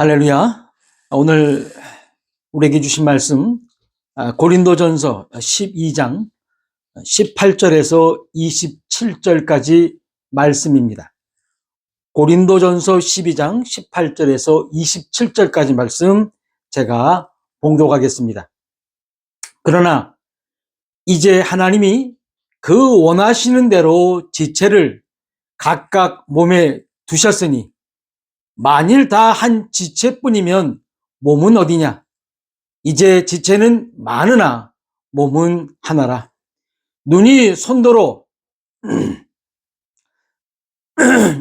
할렐루야. 오늘 우리에게 주신 말씀 고린도전서 12장 18절에서 27절까지 말씀입니다. 고린도전서 12장 18절에서 27절까지 말씀 제가 봉독하겠습니다. 그러나 이제 하나님이 그 원하시는 대로 지체를 각각 몸에 두셨으니 만일 다 한 지체뿐이면 몸은 어디냐? 이제 지체는 많으나 몸은 하나라. 눈이 손도로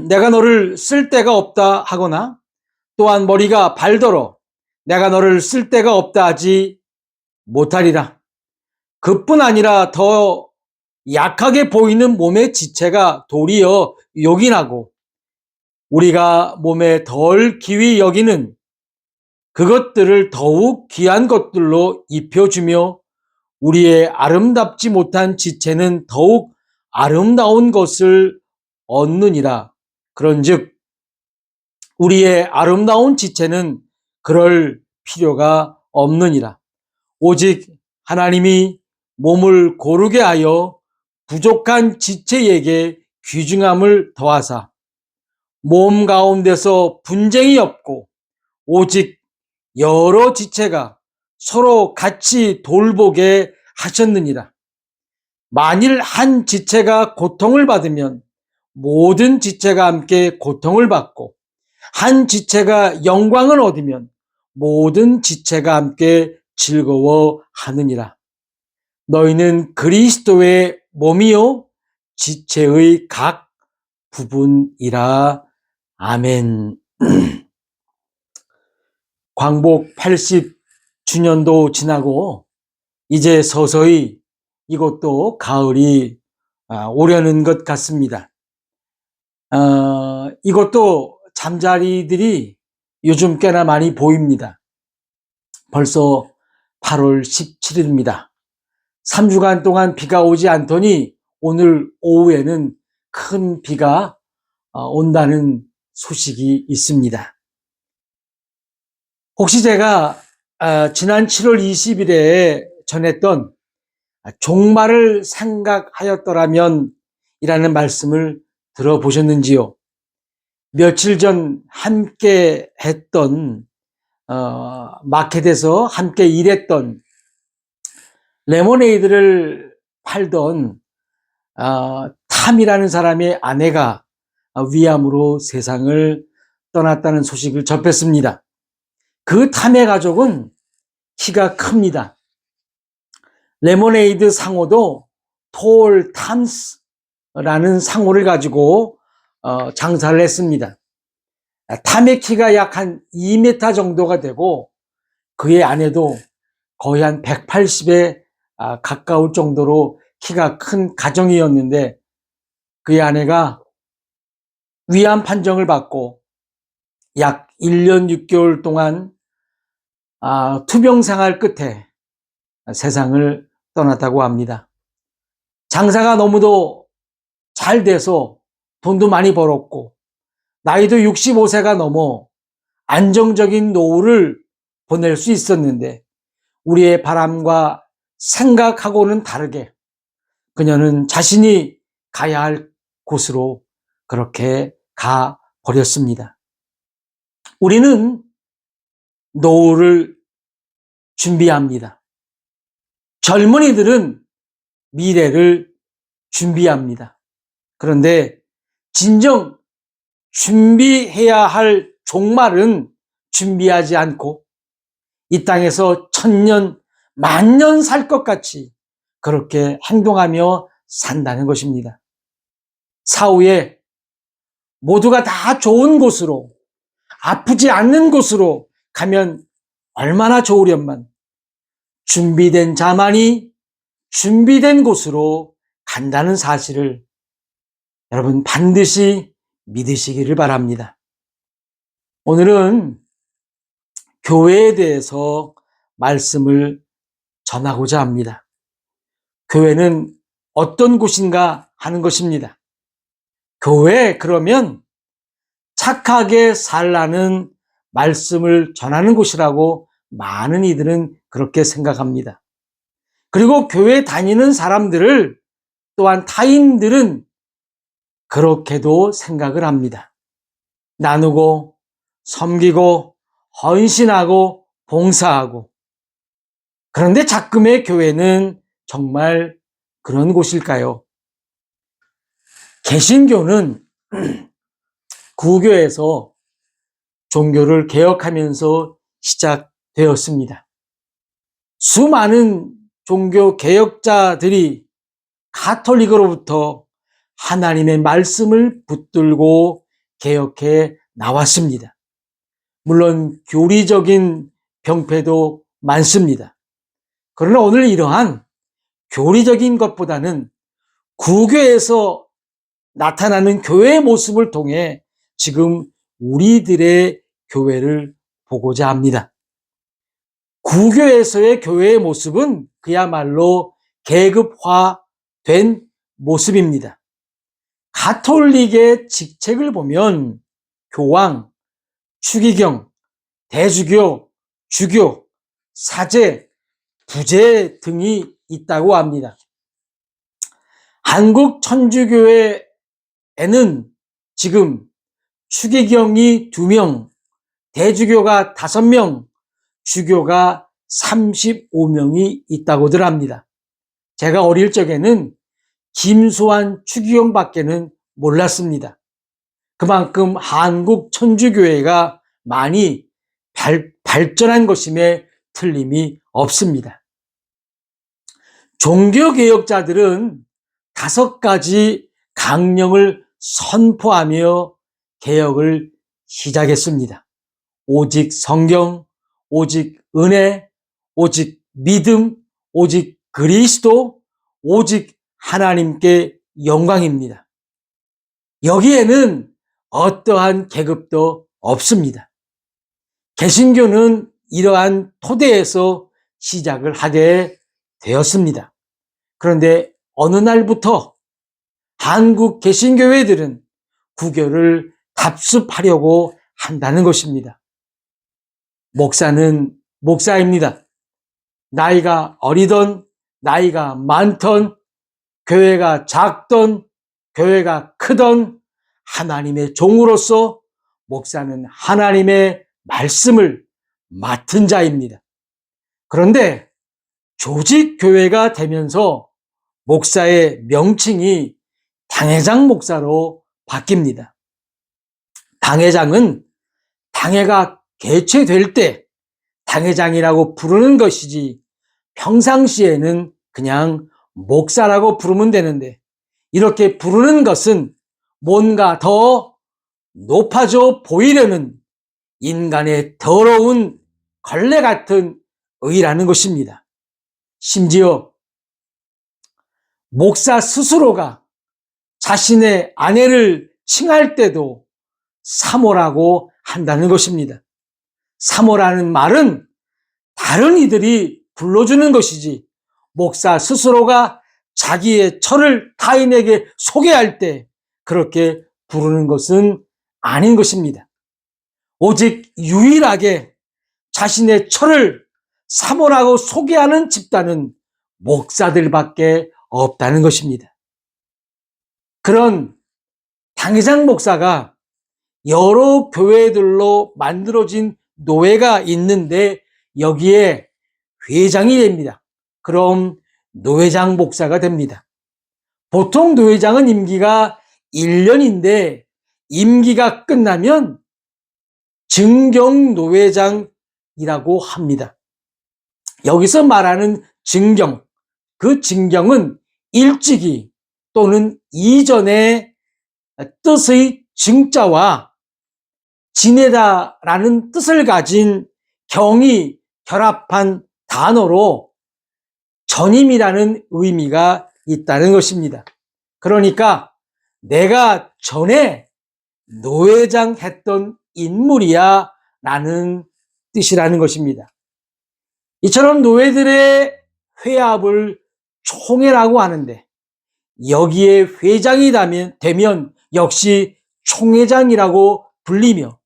내가 너를 쓸 데가 없다 하거나 또한 머리가 발더러 내가 너를 쓸 데가 없다 하지 못하리라. 그뿐 아니라 더 약하게 보이는 몸의 지체가 도리어 요긴하고 우리가 몸에 덜 귀히 여기는 그것들을 더욱 귀한 것들로 입혀주며 우리의 아름답지 못한 지체는 더욱 아름다운 것을 얻느니라. 그런즉 우리의 아름다운 지체는 그럴 필요가 없느니라. 오직 하나님이 몸을 고르게 하여 부족한 지체에게 귀중함을 더하사 몸 가운데서 분쟁이 없고 오직 여러 지체가 서로 같이 돌보게 하셨느니라. 만일 한 지체가 고통을 받으면 모든 지체가 함께 고통을 받고 한 지체가 영광을 얻으면 모든 지체가 함께 즐거워하느니라. 너희는 그리스도의 몸이요 지체의 각 부분이라. 아멘. 광복 80주년도 지나고 이제 서서히 이것도 가을이 오려는 것 같습니다. 이것도 잠자리들이 요즘 꽤나 많이 보입니다. 벌써 8월 17일입니다. 3주간 동안 비가 오지 않더니 오늘 오후에는 큰 비가 온다는 소식이 있습니다. 혹시 제가 지난 7월 20일에 전했던 종말을 생각하였더라면 이라는 말씀을 들어보셨는지요? 며칠 전 함께 했던 마켓에서 함께 일했던 레모네이드를 팔던 탐이라는 사람의 아내가 위암으로 세상을 떠났다는 소식을 접했습니다. 그 탐의 가족은 키가 큽니다. 레모네이드 상호도 톨 탐스라는 상호를 가지고 장사를 했습니다. 탐의 키가 약 한 2m 정도가 되고 그의 아내도 거의 한 180에 가까울 정도로 키가 큰 가정이었는데 그의 아내가 위암 판정을 받고 약 1년 6개월 동안 투병 생활 끝에 세상을 떠났다고 합니다. 장사가 너무도 잘 돼서 돈도 많이 벌었고 나이도 65세가 넘어 안정적인 노후를 보낼 수 있었는데 우리의 바람과 생각하고는 다르게 그녀는 자신이 가야 할 곳으로 그렇게 가 버렸습니다. 우리는 노후를 준비합니다. 젊은이들은 미래를 준비합니다. 그런데 진정 준비해야 할 종말은 준비하지 않고 이 땅에서 천년, 만년 살 것 같이 그렇게 행동하며 산다는 것입니다. 사후에 모두가 다 좋은 곳으로, 아프지 않는 곳으로 가면 얼마나 좋으련만 준비된 자만이 준비된 곳으로 간다는 사실을 여러분 반드시 믿으시기를 바랍니다. 오늘은 교회에 대해서 말씀을 전하고자 합니다. 교회는 어떤 곳인가 하는 것입니다. 교회 그러면 착하게 살라는 말씀을 전하는 곳이라고 많은 이들은 그렇게 생각합니다. 그리고 교회 다니는 사람들을 또한 타인들은 그렇게도 생각을 합니다. 나누고 섬기고 헌신하고 봉사하고. 그런데 작금의 교회는 정말 그런 곳일까요? 개신교는 구교에서 종교를 개혁하면서 시작되었습니다. 수많은 종교 개혁자들이 가톨릭으로부터 하나님의 말씀을 붙들고 개혁해 나왔습니다. 물론 교리적인 병폐도 많습니다. 그러나 오늘 이러한 교리적인 것보다는 구교에서 나타나는 교회의 모습을 통해 지금 우리들의 교회를 보고자 합니다. 구교에서의 교회의 모습은 그야말로 계급화된 모습입니다. 가톨릭의 직책을 보면 교황, 추기경, 대주교, 주교, 사제, 부제 등이 있다고 합니다. 한국 천주교회에는 지금 추기경이 2명, 대주교가 5명, 주교가 35명이 있다고들 합니다. 제가 어릴 적에는 김수환 추기경밖에는 몰랐습니다. 그만큼 한국 천주교회가 많이 발전한 것임에 틀림이 없습니다. 종교개혁자들은 5가지 강령을 선포하며 개혁을 시작했습니다. 오직 성경, 오직 은혜, 오직 믿음, 오직 그리스도, 오직 하나님께 영광입니다. 여기에는 어떠한 계급도 없습니다. 개신교는 이러한 토대에서 시작을 하게 되었습니다. 그런데 어느 날부터 한국 개신교회들은 구교를 답습하려고 한다는 것입니다. 목사는 목사입니다. 나이가 어리던 나이가 많던 교회가 작던 교회가 크던 하나님의 종으로서 목사는 하나님의 말씀을 맡은 자입니다. 그런데 조직교회가 되면서 목사의 명칭이 당회장 목사로 바뀝니다. 당회장은 당회가 개최될 때 당회장이라고 부르는 것이지 평상시에는 그냥 목사라고 부르면 되는데 이렇게 부르는 것은 뭔가 더 높아져 보이려는 인간의 더러운 걸레 같은 의라는 것입니다. 심지어 목사 스스로가 자신의 아내를 칭할 때도 사모라고 한다는 것입니다. 사모라는 말은 다른 이들이 불러주는 것이지 목사 스스로가 자기의 처를 타인에게 소개할 때 그렇게 부르는 것은 아닌 것입니다. 오직 유일하게 자신의 처를 사모라고 소개하는 집단은 목사들밖에 없다는 것입니다. 그런 당회장 목사가 여러 교회들로 만들어진 노회가 있는데 여기에 회장이 됩니다. 그럼 노회장 목사가 됩니다. 보통 노회장은 임기가 1년인데 임기가 끝나면 증경 노회장이라고 합니다. 여기서 말하는 증경, 그 증경은 일찍이 또는 이전의 뜻의 증자와 지내다라는 뜻을 가진 경이 결합한 단어로 전임이라는 의미가 있다는 것입니다. 그러니까 내가 전에 노회장 했던 인물이야 라는 뜻이라는 것입니다. 이처럼 노회들의 회합을 총회라고 하는데 여기에 회장이 되면 역시 총회장이라고 불리며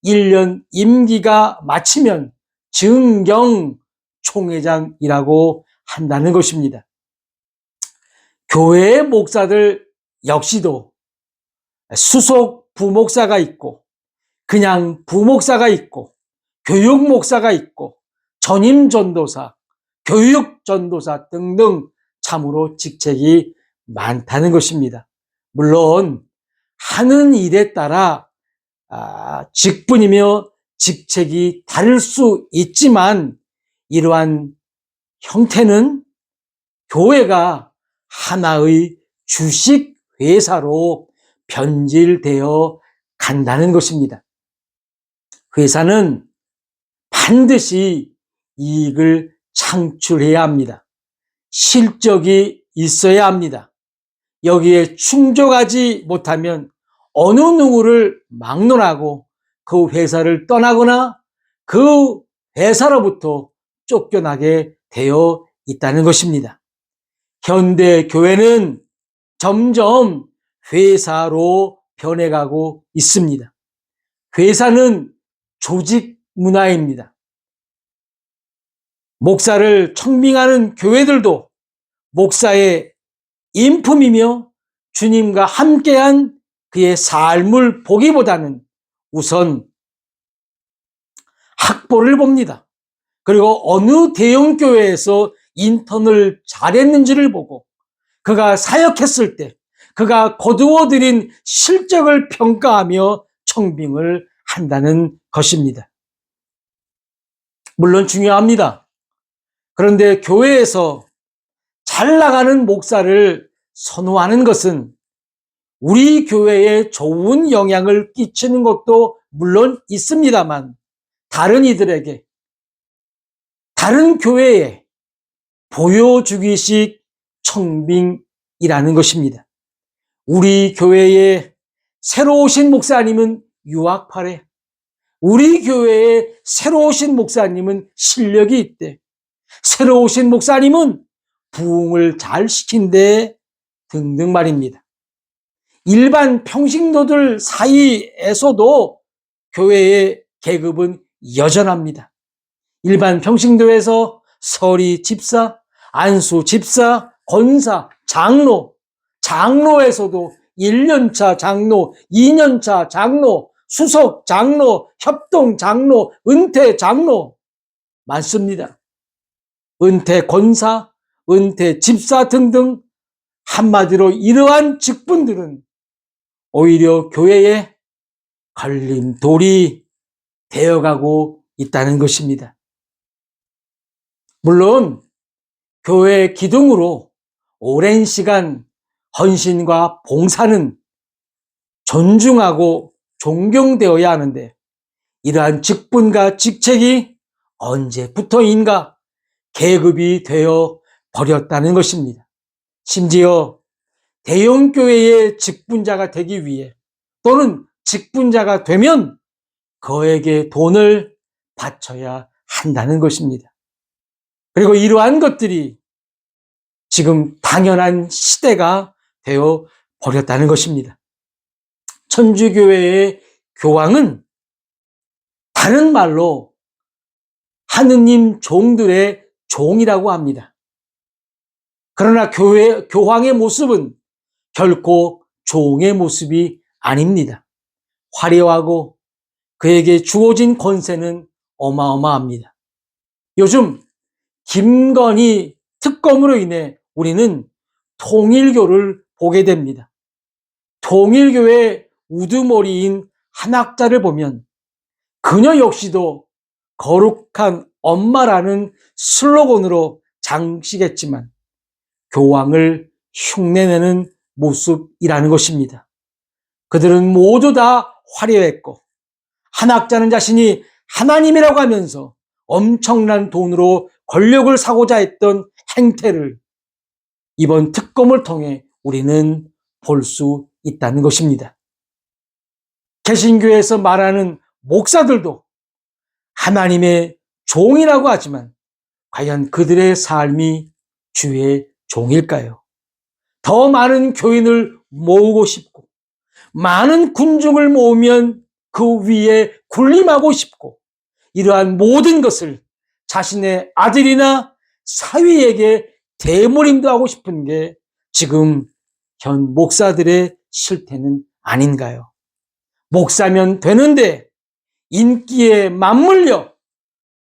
1년 임기가 마치면 증경 총회장이라고 한다는 것입니다. 교회의 목사들 역시도 수석 부목사가 있고 그냥 부목사가 있고 교육 목사가 있고 전임 전도사, 교육 전도사 등등 참으로 직책이 많다는 것입니다. 물론 하는 일에 따라 직분이며 직책이 다를 수 있지만 이러한 형태는 교회가 하나의 주식 회사로 변질되어 간다는 것입니다. 회사는 반드시 이익을 창출해야 합니다. 실적이 있어야 합니다. 여기에 충족하지 못하면 어느 누구를 막론하고 그 회사를 떠나거나 그 회사로부터 쫓겨나게 되어 있다는 것입니다. 현대 교회는 점점 회사로 변해가고 있습니다. 회사는 조직 문화입니다. 목사를 청빙하는 교회들도 목사의 인품이며 주님과 함께한 그의 삶을 보기보다는 우선 학벌을 봅니다. 그리고 어느 대형 교회에서 인턴을 잘했는지를 보고 그가 사역했을 때 그가 거두어들인 실적을 평가하며 청빙을 한다는 것입니다. 물론 중요합니다. 그런데 교회에서 잘 나가는 목사를 선호하는 것은 우리 교회에 좋은 영향을 끼치는 것도 물론 있습니다만 다른 이들에게, 다른 교회에 보여주기식 청빙이라는 것입니다. 우리 교회에 새로 오신 목사님은 유학파래. 우리 교회에 새로 오신 목사님은 실력이 있대. 새로 오신 목사님은 부흥을 잘 시킨대 등등 말입니다. 일반 평신도들 사이에서도 교회의 계급은 여전합니다. 일반 평신도에서 서리 집사, 안수 집사, 권사, 장로, 장로에서도 1년차 장로, 2년차 장로, 수석 장로, 협동 장로, 은퇴 장로 많습니다. 은퇴 권사, 은퇴 집사 등등 한마디로 이러한 직분들은 오히려 교회에 걸림돌이 되어가고 있다는 것입니다. 물론 교회 기둥으로 오랜 시간 헌신과 봉사는 존중하고 존경되어야 하는데 이러한 직분과 직책이 언제부터인가 계급이 되어 버렸다는 것입니다. 심지어 대형교회의 직분자가 되기 위해 또는 직분자가 되면 그에게 돈을 바쳐야 한다는 것입니다. 그리고 이러한 것들이 지금 당연한 시대가 되어 버렸다는 것입니다. 천주교회의 교황은 다른 말로 하느님 종들의 종이라고 합니다. 그러나 교황의 모습은 결코 종의 모습이 아닙니다. 화려하고 그에게 주어진 권세는 어마어마합니다. 요즘 김건희 특검으로 인해 우리는 통일교를 보게 됩니다. 통일교의 우두머리인 한학자를 보면 그녀 역시도 거룩한 엄마라는 슬로건으로 장식했지만 교황을 흉내내는 모습이라는 것입니다. 그들은 모두 다 화려했고 한학자는 자신이 하나님이라고 하면서 엄청난 돈으로 권력을 사고자 했던 행태를 이번 특검을 통해 우리는 볼 수 있다는 것입니다. 개신교에서 말하는 목사들도 하나님의 종이라고 하지만 과연 그들의 삶이 주의 종일까요? 더 많은 교인을 모으고 싶고 많은 군중을 모으면 그 위에 군림하고 싶고 이러한 모든 것을 자신의 아들이나 사위에게 대물림도 하고 싶은 게 지금 현 목사들의 실태는 아닌가요? 목사면 되는데 인기에 맞물려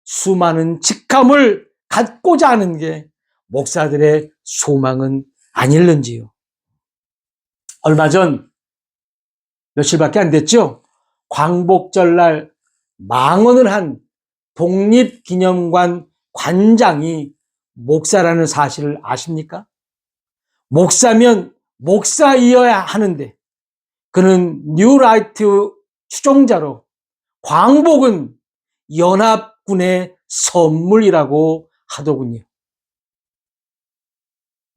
수많은 직함을 갖고자 하는 게 목사들의 소망은 아닐는지요. 얼마 전 며칠밖에 안 됐죠. 광복절날 망언을 한 독립기념관 관장이 목사라는 사실을 아십니까? 목사면 목사이어야 하는데 그는 뉴라이트 추종자로 광복은 연합군의 선물이라고 하더군요.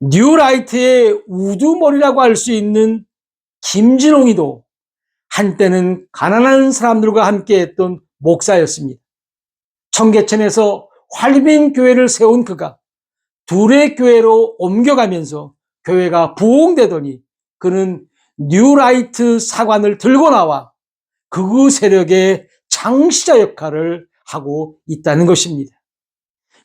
뉴라이트의 우두머리라고 할 수 있는 김진홍이도 한때는 가난한 사람들과 함께했던 목사였습니다. 청계천에서 활빈교회를 세운 그가 두레교회로 옮겨가면서 교회가 부흥되더니 그는 뉴라이트 사관을 들고 나와 극우 세력의 창시자 역할을 하고 있다는 것입니다.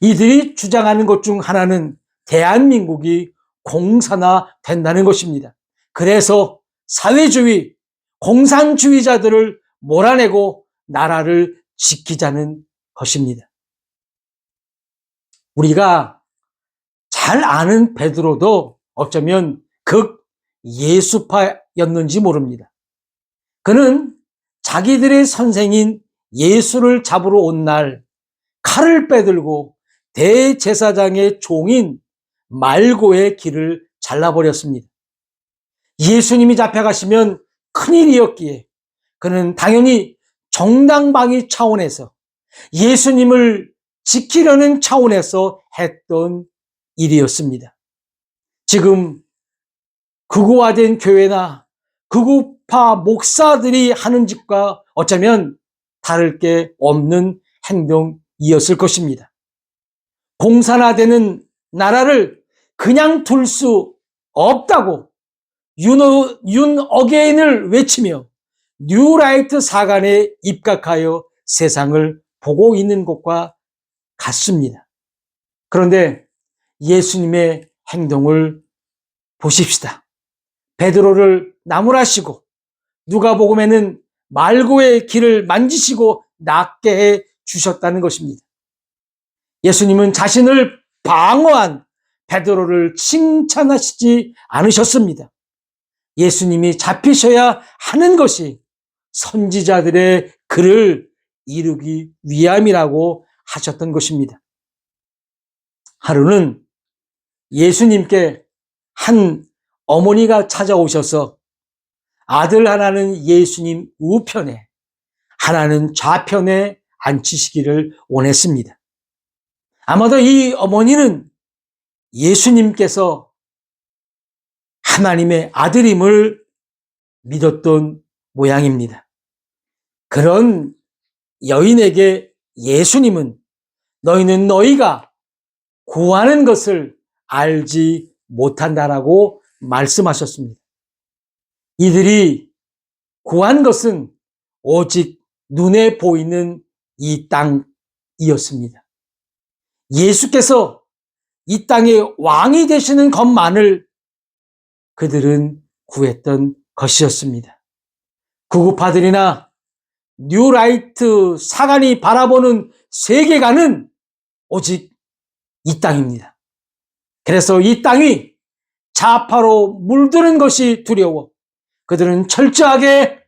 이들이 주장하는 것 중 하나는 대한민국이 공산화된다는 것입니다. 그래서 사회주의, 공산주의자들을 몰아내고 나라를 지키자는 것입니다. 우리가 잘 아는 베드로도 어쩌면 극 예수파였는지 모릅니다. 그는 자기들의 선생인 예수를 잡으러 온 날 칼을 빼들고 대제사장의 종인 말고의 길을 잘라버렸습니다. 예수님이 잡혀가시면 큰일이었기에 그는 당연히 정당방위 차원에서 예수님을 지키려는 차원에서 했던 일이었습니다. 지금 극우화된 교회나 극우파 목사들이 하는 짓과 어쩌면 다를 게 없는 행동이었을 것입니다. 공산화되는 나라를 그냥 둘 수 없다고 윤어게인을 외치며 뉴라이트 사관에 입각하여 세상을 보고 있는 것과 같습니다. 그런데 예수님의 행동을 보십시다. 베드로를 나무라시고 누가복음에는 말고의 길을 만지시고 낫게 해 주셨다는 것입니다. 예수님은 자신을 방어한 베드로를 칭찬하시지 않으셨습니다. 예수님이 잡히셔야 하는 것이 선지자들의 글을 이루기 위함이라고 하셨던 것입니다. 하루는 예수님께 한 어머니가 찾아오셔서 아들 하나는 예수님 우편에 하나는 좌편에 앉히시기를 원했습니다. 아마도 이 어머니는 예수님께서 하나님의 아들임을 믿었던 모양입니다. 그런 여인에게 예수님은 너희는 너희가 구하는 것을 알지 못한다라고 말씀하셨습니다. 이들이 구한 것은 오직 눈에 보이는 이 땅이었습니다. 예수께서 이 땅의 왕이 되시는 것만을 그들은 구했던 것이었습니다. 구구파들이나 뉴라이트 사관이 바라보는 세계관은 오직 이 땅입니다. 그래서 이 땅이 좌파로 물드는 것이 두려워 그들은 철저하게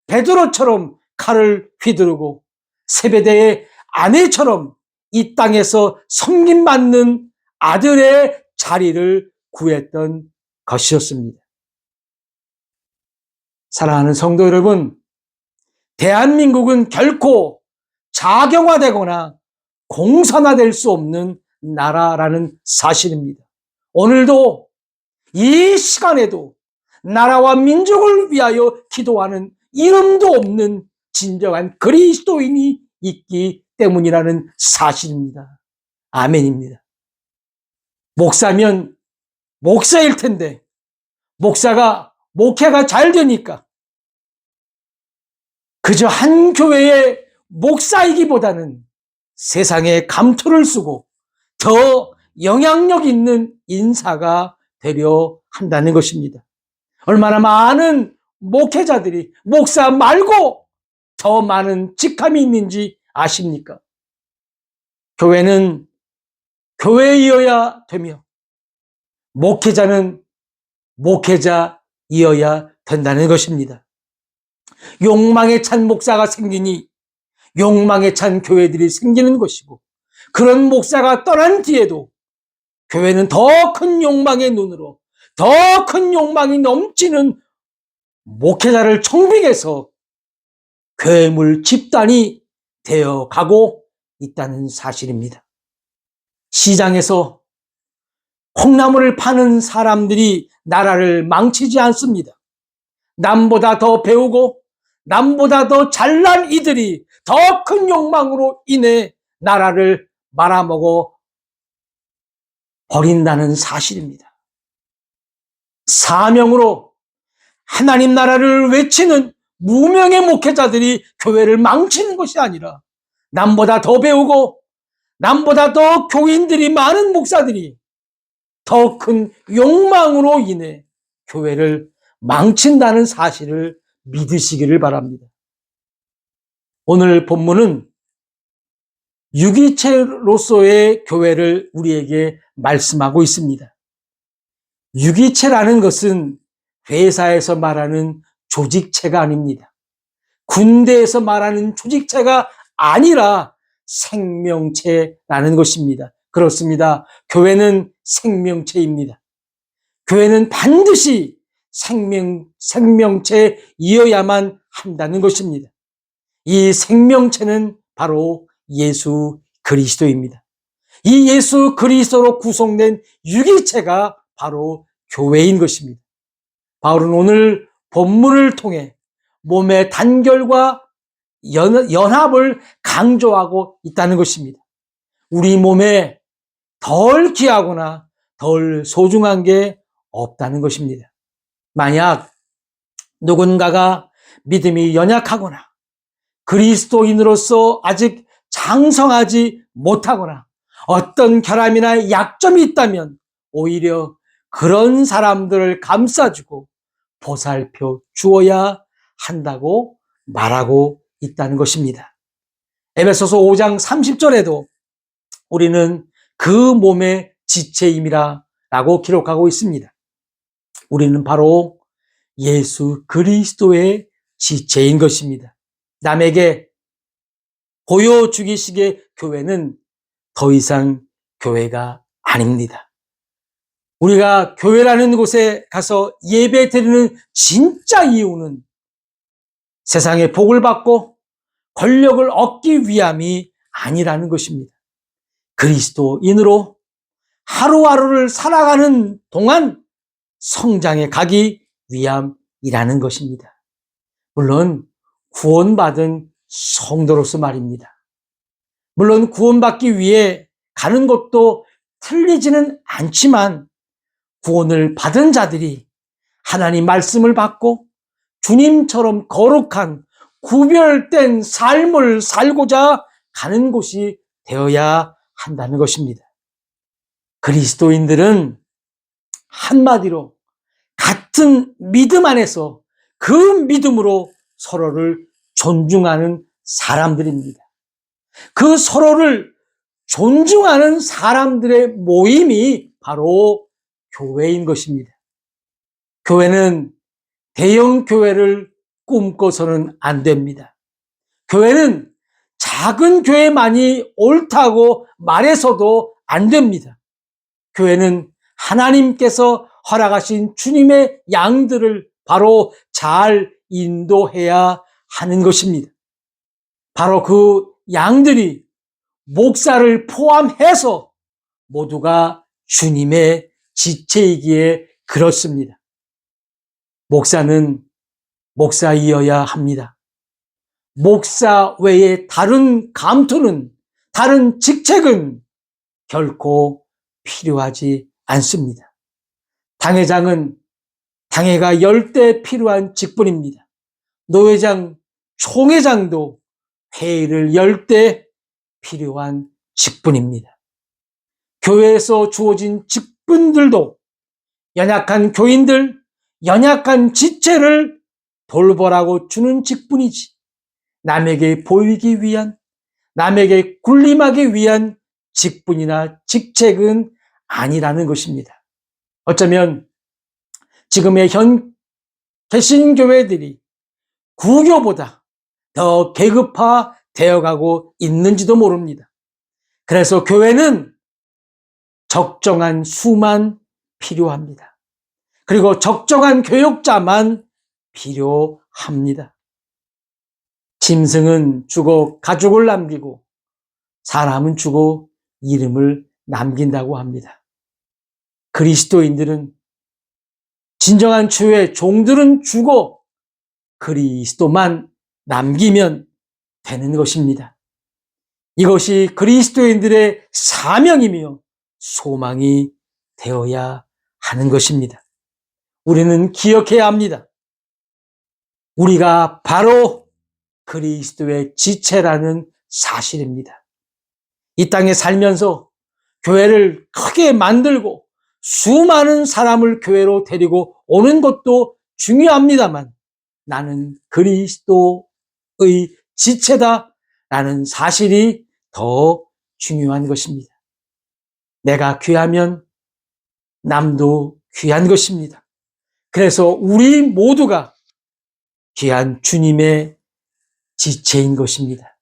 베드로처럼 칼을 휘두르고 세베대의 아내처럼 이 땅에서 섬김받는 아들의 자리를 구했던 것이었습니다. 사랑하는 성도 여러분, 대한민국은 결코 자경화되거나 공산화될 수 없는 나라라는 사실입니다. 오늘도 이 시간에도 나라와 민족을 위하여 기도하는 이름도 없는 진정한 그리스도인이 있기 때문이라는 사실입니다. 아멘입니다. 목사면 목사일 텐데 목사가 목회가 잘 되니까 그저 한 교회의 목사이기보다는 세상에 감투를 쓰고 더 영향력 있는 인사가 되려 한다는 것입니다. 얼마나 많은 목회자들이 목사 말고 더 많은 직함이 있는지 아십니까? 교회는 교회이어야 되며 목회자는 목회자이어야 된다는 것입니다. 욕망에 찬 목사가 생기니 욕망에 찬 교회들이 생기는 것이고, 그런 목사가 떠난 뒤에도 교회는 더 큰 욕망의 눈으로 더 큰 욕망이 넘치는 목회자를 청빙해서 괴물 집단이 되어 가고 있다는 사실입니다. 시장에서 콩나물을 파는 사람들이 나라를 망치지 않습니다. 남보다 더 배우고 남보다 더 잘난 이들이 더 큰 욕망으로 인해 나라를 말아먹어 버린다는 사실입니다. 사명으로 하나님 나라를 외치는 무명의 목회자들이 교회를 망치는 것이 아니라 남보다 더 배우고 남보다 더 교인들이 많은 목사들이 더 큰 욕망으로 인해 교회를 망친다는 사실을 믿으시기를 바랍니다. 오늘 본문은 유기체로서의 교회를 우리에게 말씀하고 있습니다. 유기체라는 것은 회사에서 말하는 조직체가 아닙니다. 군대에서 말하는 조직체가 아니라 생명체라는 것입니다. 그렇습니다. 교회는 생명체입니다. 교회는 반드시 생명체이어야만 한다는 것입니다. 이 생명체는 바로 예수 그리스도입니다. 이 예수 그리스도로 구성된 유기체가 바로 교회인 것입니다. 바울은 오늘 본문을 통해 몸의 단결과 연합을 강조하고 있다는 것입니다. 우리 몸에 덜 귀하거나 덜 소중한 게 없다는 것입니다. 만약 누군가가 믿음이 연약하거나 그리스도인으로서 아직 장성하지 못하거나 어떤 결함이나 약점이 있다면 오히려 그런 사람들을 감싸주고 보살펴 주어야 한다고 말하고 있다는 것입니다. 에베소서 5장 30절에도 우리는 그 몸의 지체임이라 라고 기록하고 있습니다. 우리는 바로 예수 그리스도의 지체인 것입니다. 남에게 보여주기식의 교회는 더 이상 교회가 아닙니다. 우리가 교회라는 곳에 가서 예배 드리는 진짜 이유는 세상에 복을 받고 권력을 얻기 위함이 아니라는 것입니다. 그리스도인으로 하루하루를 살아가는 동안 성장해 가기 위함이라는 것입니다. 물론 구원받은 성도로서 말입니다. 물론 구원받기 위해 가는 것도 틀리지는 않지만 구원을 받은 자들이 하나님 말씀을 받고 주님처럼 거룩한 구별된 삶을 살고자 가는 곳이 되어야 한다는 것입니다. 그리스도인들은 한마디로 같은 믿음 안에서 그 믿음으로 서로를 존중하는 사람들입니다. 그 서로를 존중하는 사람들의 모임이 바로 교회인 것입니다. 교회는 대형 교회를 꿈꿔서는 안 됩니다. 교회는 작은 교회만이 옳다고 말해서도 안 됩니다. 교회는 하나님께서 허락하신 주님의 양들을 바로 잘 인도해야 하는 것입니다. 바로 그 양들이 목사를 포함해서 모두가 주님의 지체이기에 그렇습니다. 목사는 목사이어야 합니다. 목사 외에 다른 감투는, 다른 직책은 결코 필요하지 않습니다. 당회장은 당회가 열 때 필요한 직분입니다. 노회장, 총회장도 회의를 열 때 필요한 직분입니다. 교회에서 주어진 직분들도 연약한 교인들, 연약한 지체를 돌보라고 주는 직분이지, 남에게 보이기 위한, 남에게 군림하기 위한 직분이나 직책은 아니라는 것입니다. 어쩌면 지금의 현 개신교회들이 구교보다 더 계급화 되어가고 있는지도 모릅니다. 그래서 교회는 적정한 수만 필요합니다. 그리고 적정한 교육자만 필요합니다. 짐승은 죽어 가죽을 남기고 사람은 죽어 이름을 남긴다고 합니다. 그리스도인들은, 진정한 주의 종들은 죽어 그리스도만 남기면 되는 것입니다. 이것이 그리스도인들의 사명이며 소망이 되어야 하는 것입니다. 우리는 기억해야 합니다. 우리가 바로 그리스도의 지체라는 사실입니다. 이 땅에 살면서 교회를 크게 만들고 수많은 사람을 교회로 데리고 오는 것도 중요합니다만, 나는 그리스도의 지체다라는 사실이 더 중요한 것입니다. 내가 귀하면 남도 귀한 것입니다. 그래서 우리 모두가 귀한 주님의 지체인 것입니다.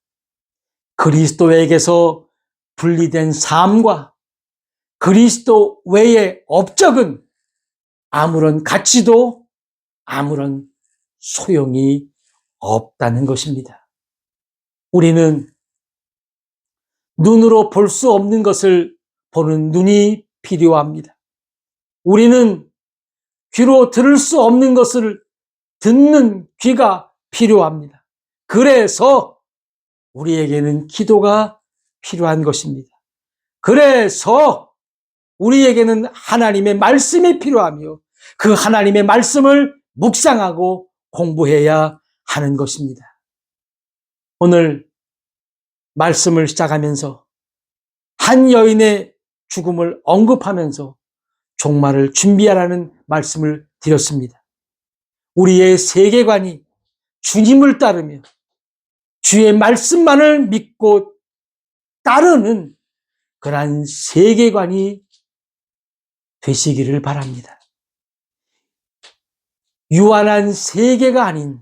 그리스도에게서 분리된 삶과 그리스도 외의 업적은 아무런 가치도 아무런 소용이 없다는 것입니다. 우리는 눈으로 볼 수 없는 것을 보는 눈이 필요합니다. 우리는 귀로 들을 수 없는 것을 듣는 귀가 필요합니다. 그래서 우리에게는 기도가 필요한 것입니다. 그래서 우리에게는 하나님의 말씀이 필요하며 그 하나님의 말씀을 묵상하고 공부해야 하는 것입니다. 오늘 말씀을 시작하면서 한 여인의 죽음을 언급하면서 종말을 준비하라는 말씀을 드렸습니다. 우리의 세계관이 주님을 따르며 주의 말씀만을 믿고 따르는 그러한 세계관이 되시기를 바랍니다. 유한한 세계가 아닌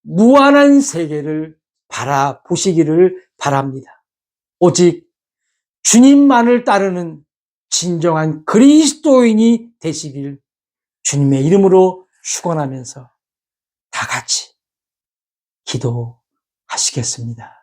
무한한 세계를 바라보시기를 바랍니다. 오직 주님만을 따르는 진정한 그리스도인이 되시길 주님의 이름으로 축원하면서 다 같이 기도하시겠습니다.